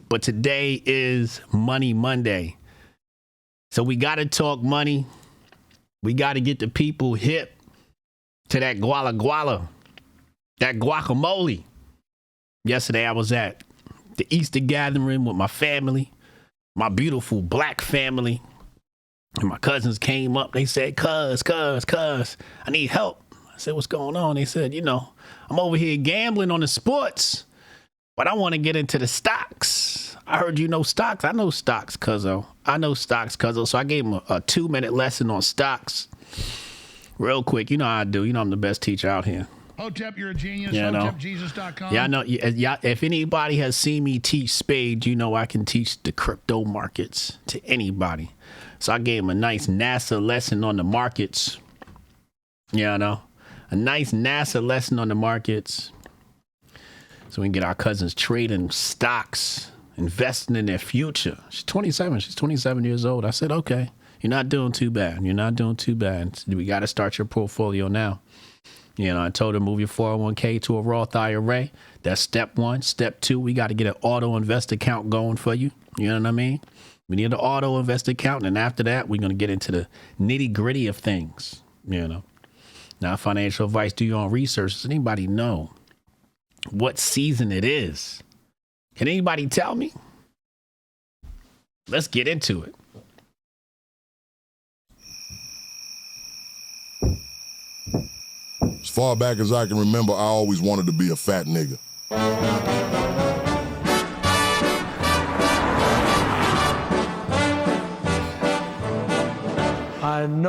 but today is Money Monday. So we got to talk money. We got to get the people hip to that guala, that guacamole. Yesterday I was at the Easter gathering with my family, my beautiful black family. And my cousins came up. They said, cuz, I need help. I said, what's going on? They said, I'm over here gambling on the sports, but I want to get into the stocks. I heard you know stocks. I know stocks, cuzzo. So I gave him a 2-minute lesson on stocks. Real quick. You know how I do. I'm the best teacher out here. Hotep, you're a genius. HotepJesus.com. Yeah, I know. Yeah, if anybody has seen me teach spades, I can teach the crypto markets to anybody. So I gave him a nice NASA lesson on the markets. Yeah, I know. A nice NASA lesson on the markets. So we can get our cousins trading stocks, investing in their future. She's 27. She's 27 years old. I said, okay, you're not doing too bad. We got to start your portfolio now. I told her move your 401k to a Roth IRA. That's step 1. Step 2, we got to get an auto invest account going for you. You know what I mean? We need an auto invest account. And after that, we're going to get into the nitty gritty of things. Now, financial advice, do your own research. Does anybody know what season it is? Can anybody tell me? Let's get into it. As far back as I can remember, I always wanted to be a fat nigga.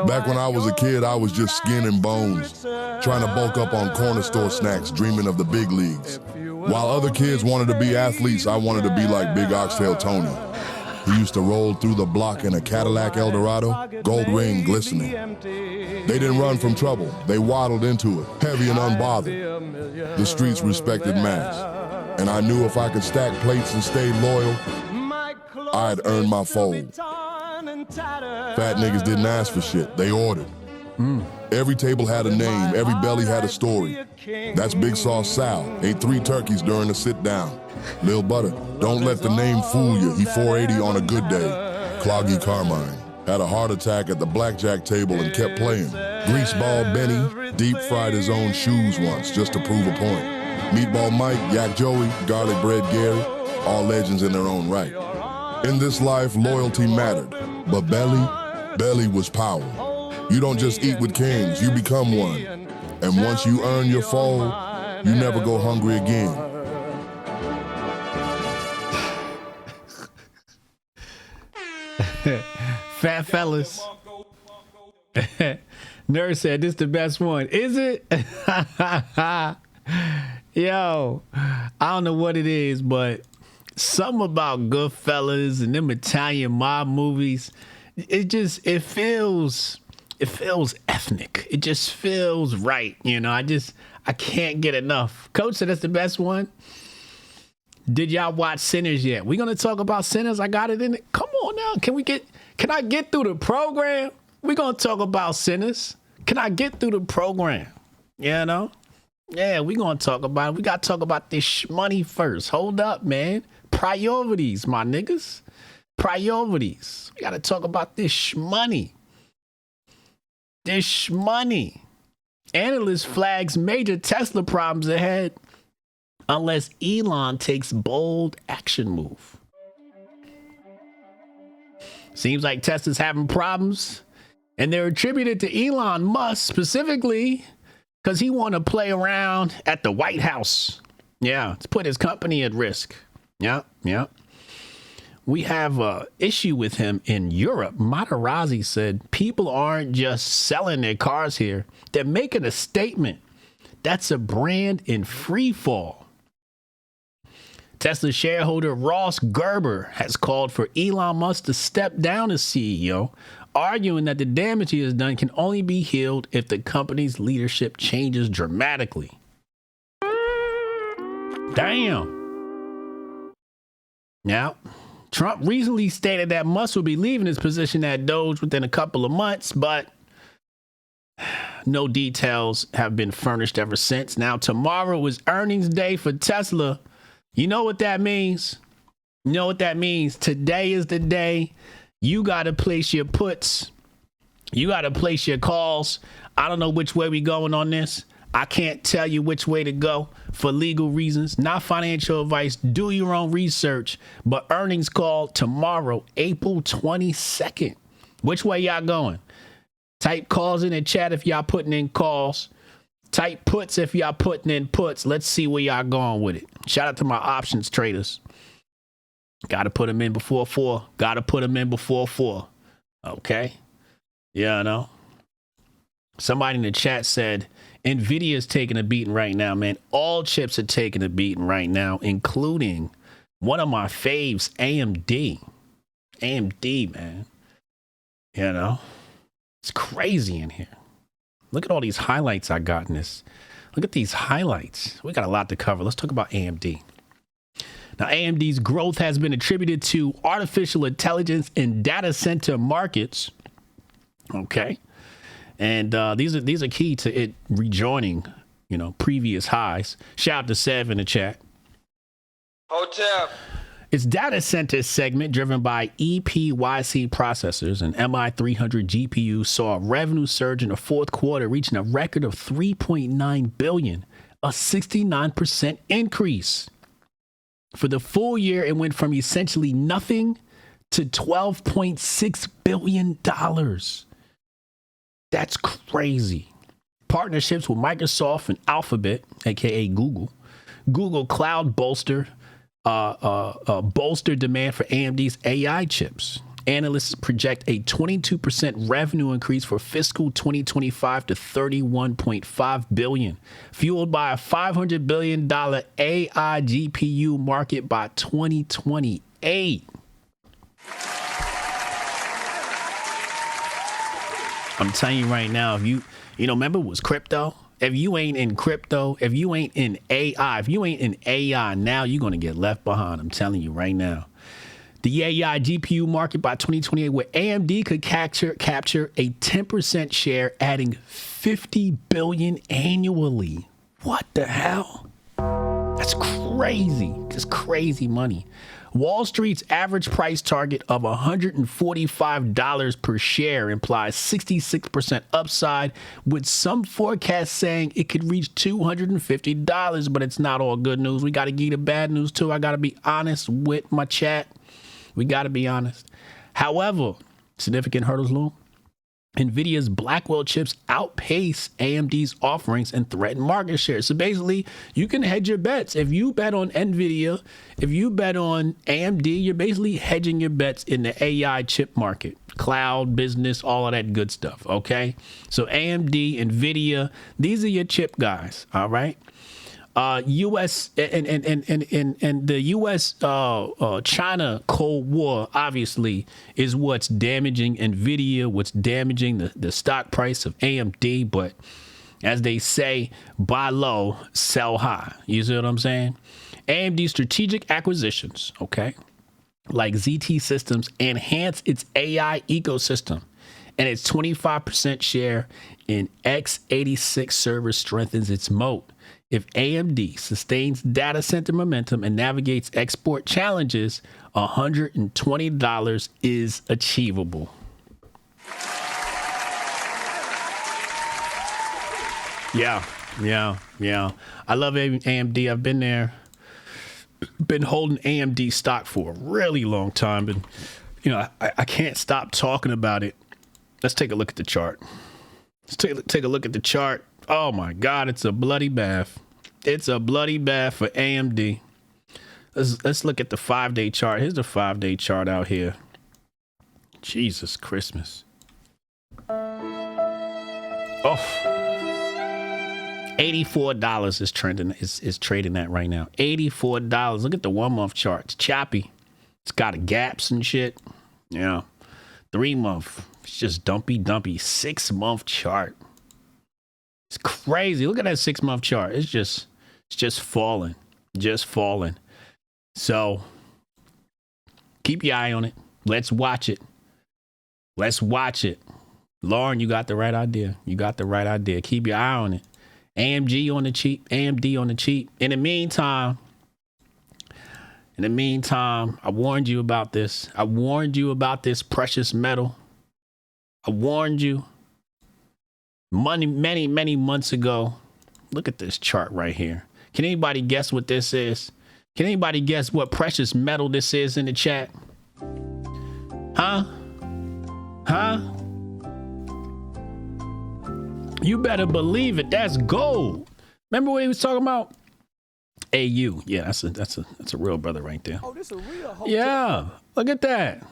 Back when I was a kid, I was just skin and bones, trying to bulk up on corner store snacks, dreaming of the big leagues. While other kids wanted to be athletes, I wanted to be like Big Oxtail Tony. He used to roll through the block in a Cadillac Eldorado, gold ring glistening. They didn't run from trouble. They waddled into it, heavy and unbothered. The streets respected mass. And I knew if I could stack plates and stay loyal, I'd earn my fold. Fat niggas didn't ask for shit. They ordered. Every table had a name. Every belly had a story. That's Big Sauce Sal. Ate 3 turkeys during the sit down. Lil Butter, don't let the name fool you. He 480 on a good day. Cloggy Carmine had a heart attack at the blackjack table and kept playing. Greaseball Benny deep fried his own shoes once just to prove a point. Meatball Mike, Yak Joey, Garlic Bread Gary, all legends in their own right. In this life, loyalty mattered, but belly was power. You don't just eat with kings, you become one. And once you earn your fold, you never go hungry again. Fat fellas. Nerd said this is the best one. Is it? Yo, I don't know what it is, but something about Goodfellas and them Italian mob movies, it feels ethnic. It just feels right. I can't get enough. Coach said that's the best one. Did y'all watch Sinners yet? We're going to talk about Sinners. I got it in it. Come on now. Can I get through the program? We're going to talk about Sinners. Can I get through the program? Yeah, we're going to talk about it. We got to talk about this money first. Hold up, man. Priorities, my niggas. Priorities. We got to talk about this money. This money. Analyst flags major Tesla problems ahead unless Elon takes bold action move. Seems like Tesla's having problems, and they're attributed to Elon Musk specifically because he want to play around at the White House. Yeah, to put his company at risk. Yeah. We have an issue with him in Europe. Materazzi said people aren't just selling their cars here. They're making a statement. That's a brand in free fall. Tesla shareholder Ross Gerber has called for Elon Musk to step down as CEO, arguing that the damage he has done can only be healed if the company's leadership changes dramatically. Damn. Now, Trump recently stated that Musk will be leaving his position at Doge within a couple of months, but no details have been furnished ever since. Now, tomorrow is earnings day for Tesla. You know what that means? You know what that means? Today is the day. You got to place your puts. You got to place your calls. I don't know which way we going on this. I can't tell you which way to go for legal reasons, not financial advice. Do your own research. But earnings call tomorrow, April 22nd. Which way y'all going? Type calls in the chat if y'all putting in calls. Type puts if y'all putting in puts. Let's see where y'all going with it. Shout out to my options traders. Got to put them in before 4. Got to put them in before 4. Okay. Yeah, I know. Somebody in the chat said, NVIDIA is taking a beating right now, man. All chips are taking a beating right now, including one of my faves, AMD. AMD, man. You know, it's crazy in here. Look at all these highlights I got in this. Look at these highlights. We got a lot to cover. Let's talk about AMD. Now, AMD's growth has been attributed to artificial intelligence in data center markets. Okay. And these are key to it rejoining, previous highs. Shout out to Sev in the chat. Hotel. Its data center segment, driven by EPYC processors and MI300 GPUs, saw a revenue surge in the fourth quarter, reaching a record of $3.9 billion, a 69% increase. For the full year, it went from essentially nothing to $12.6 billion. That's crazy. Partnerships with Microsoft and Alphabet, aka Google Cloud bolster demand for AMD's AI chips. Analysts project a 22% revenue increase for fiscal 2025 to $31.5 billion, fueled by a $500 billion AI GPU market by 2028. I'm telling you right now, if you remember it was crypto? If you ain't in crypto, if you ain't in AI, now you're going to get left behind. I'm telling you right now. The AI GPU market by 2028, where AMD could capture a 10% share, adding $50 billion annually. What the hell? That's crazy. That's crazy money. Wall Street's average price target of $145 per share implies 66% upside, with some forecasts saying it could reach $250, but it's not all good news. We got to give you the bad news too. I got to be honest with my chat. We got to be honest. However, significant hurdles loom. NVIDIA's Blackwell chips outpace AMD's offerings and threaten market share. So basically, you can hedge your bets. If you bet on NVIDIA, if you bet on AMD, you're basically hedging your bets in the AI chip market, cloud, business, all of that good stuff, okay? So AMD, NVIDIA, these are your chip guys, all right? U.S. and the U.S. China Cold War obviously is what's damaging NVIDIA, what's damaging the stock price of AMD. But as they say, buy low, sell high. You see what I'm saying? AMD strategic acquisitions, okay, like ZT Systems, enhance its AI ecosystem, and its 25% share in x86 servers strengthens its moat. If AMD sustains data center momentum and navigates export challenges, $120 is achievable. Yeah. I love AMD. I've been there, been holding AMD stock for a really long time. And, I can't stop talking about it. Let's take a look at the chart. Let's take a look at the chart. Oh my God, it's a bloody bath. It's a bloody bath for AMD. Let's look at the 5-day chart. Here's the 5-day chart out here. Jesus Christmas. Oh, $84 is trending. Is trading at right now. $84. Look at the 1-month chart. It's choppy. It's got gaps and shit. Yeah. 3-month. It's just dumpy. 6-month chart. It's crazy. Look at that 6-month chart. It's just falling. So keep your eye on it. Let's watch it. Lauren, you got the right idea. Keep your eye on it. AMD on the cheap. In the meantime, In the meantime, I warned you about this. I warned you about this precious metal. I warned you many months ago. Look at this chart right here. Can anybody guess what this is? Can anybody guess what precious metal this is in the chat? Huh? You better believe it. That's gold. Remember what he was talking about? AU. Yeah, that's a real brother right there. Oh, this a real hotel. Yeah. Look at that.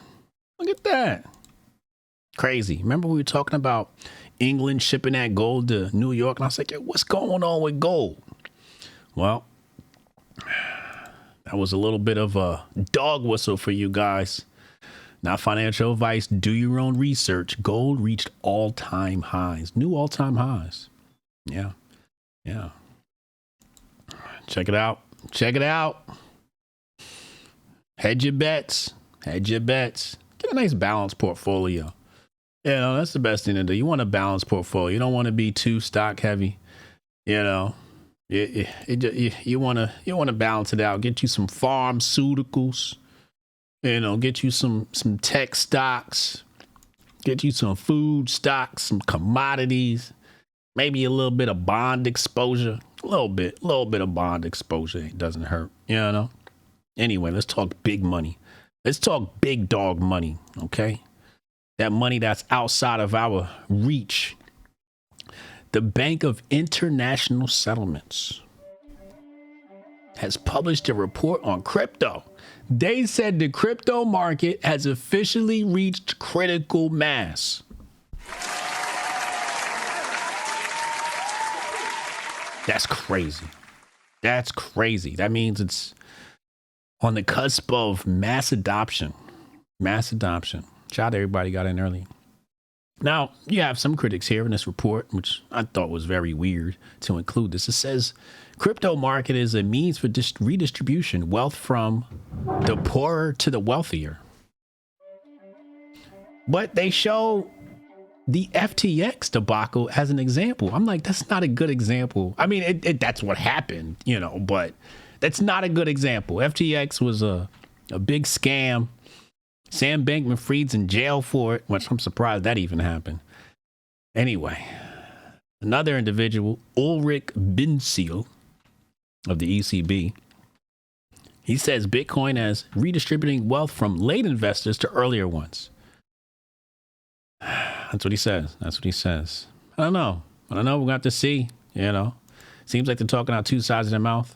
Look at that. Crazy. Remember we were talking about England shipping that gold to New York? And I was like, what's going on with gold? Well, that was a little bit of a dog whistle for you guys. Not financial advice. Do your own research. Gold reached all-time highs. New all-time highs. Yeah. Check it out. Hedge your bets. Get a nice balanced portfolio. That's the best thing to do. You want a balanced portfolio. You don't want to be too stock heavy. You want to balance it out. Get you some pharmaceuticals. Get you some tech stocks. Get you some food stocks, some commodities. Maybe a little bit of bond exposure. A little bit of bond exposure. It doesn't hurt. Anyway, let's talk big money. Let's talk big dog money. Okay. That money that's outside of our reach. The Bank of International Settlements has published a report on crypto. They said the crypto market has officially reached critical mass. That's crazy. That means it's on the cusp of mass adoption. Shout out to everybody got in early. Now, you have some critics here in this report, which I thought was very weird to include this. It says crypto market is a means for redistribution, wealth from the poorer to the wealthier. But they show the FTX debacle as an example. I'm like, that's not a good example. I mean, that's what happened, but that's not a good example. FTX was a big scam. Sam Bankman-Fried's in jail for it, which I'm surprised that even happened. Anyway, another individual, Ulrich Binsiel of the ECB, he says Bitcoin as redistributing wealth from late investors to earlier ones. That's what he says. I don't know. We're going to have to see, Seems like they're talking out two sides of their mouth.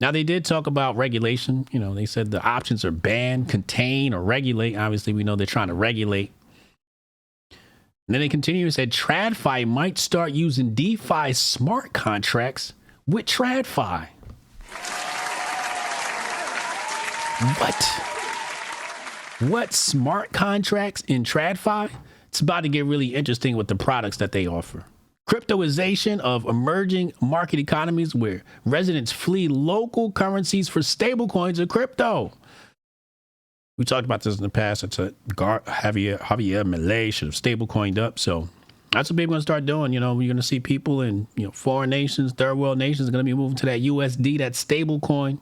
Now, they did talk about regulation. They said the options are ban, contain, or regulate. Obviously, we know they're trying to regulate. And then they continue and said TradFi might start using DeFi smart contracts with TradFi. What smart contracts in TradFi? It's about to get really interesting with the products that they offer. Cryptoization of emerging market economies where residents flee local currencies for stablecoins or crypto. We talked about this in the past. It's Javier Milei should have stablecoined up. So that's what people are going to start doing. We're going to see people in foreign nations, third world nations are going to be moving to that USD, that stablecoin.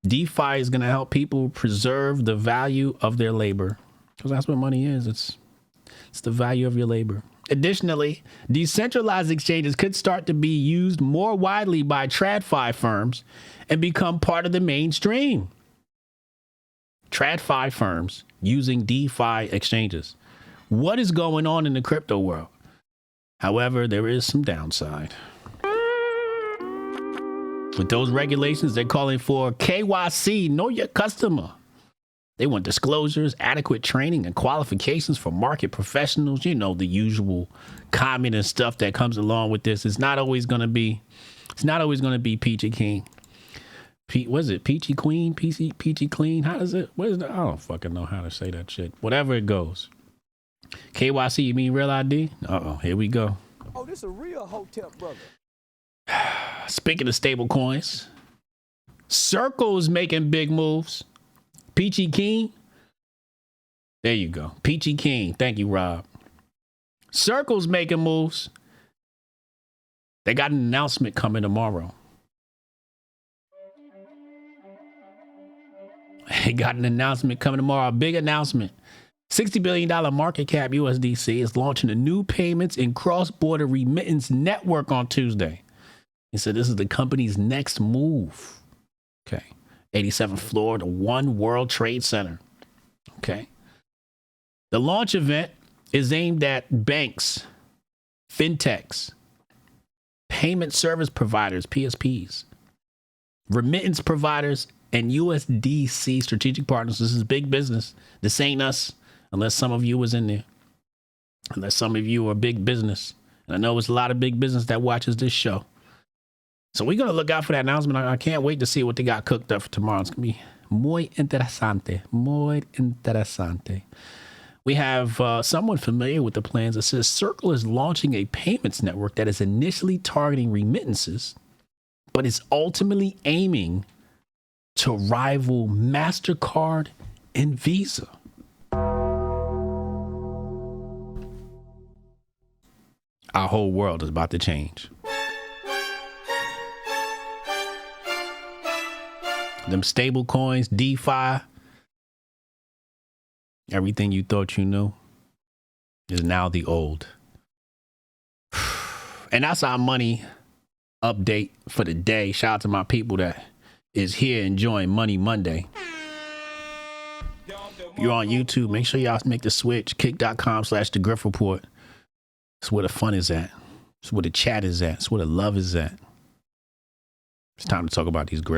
DeFi is going to help people preserve the value of their labor, because that's what money is. It's the value of your labor. Additionally, decentralized exchanges could start to be used more widely by TradFi firms and become part of the mainstream. TradFi firms using DeFi exchanges. What is going on in the crypto world? However, there is some downside. With those regulations, they're calling for KYC, know your customer. They want disclosures, adequate training, and qualifications for market professionals. The usual communist stuff that comes along with this. It's not always going to be peachy king. Was it peachy queen? Peachy clean? How does it? What is it? I don't fucking know how to say that shit. Whatever it goes. KYC, you mean real ID? Here we go. Oh, this a real hotel brother. Speaking of stable coins, Circle's making big moves. Peachy King. There you go. Peachy King. Thank you, Rob. Circle's making moves. They got an announcement coming tomorrow. They got an announcement coming tomorrow. A big announcement. $60 billion market cap USDC is launching a new payments and cross-border remittance network on Tuesday. He said this is the company's next move. Okay. 87th floor, the One World Trade Center. Okay. The launch event is aimed at banks, fintechs, payment service providers, PSPs, remittance providers, and USDC strategic partners. This is big business. This ain't us, unless some of you was in there. Unless some of you are big business. And I know it's a lot of big business that watches this show. So we're going to look out for that announcement. I can't wait to see what they got cooked up for tomorrow. It's going to be muy interesante. Muy interesante. We have someone familiar with the plans that says Circle is launching a payments network that is initially targeting remittances, but is ultimately aiming to rival MasterCard and Visa. Our whole world is about to change. Them stable coins, DeFi, everything you thought you knew is now the old. And that's our money update for the day. Shout out to my people that is here enjoying Money Monday. If you're on YouTube, make sure y'all make the switch. Kick.com/The Griff Report. It's where the fun is at. It's where the chat is at. It's where the love is at. It's time to talk about these griffs.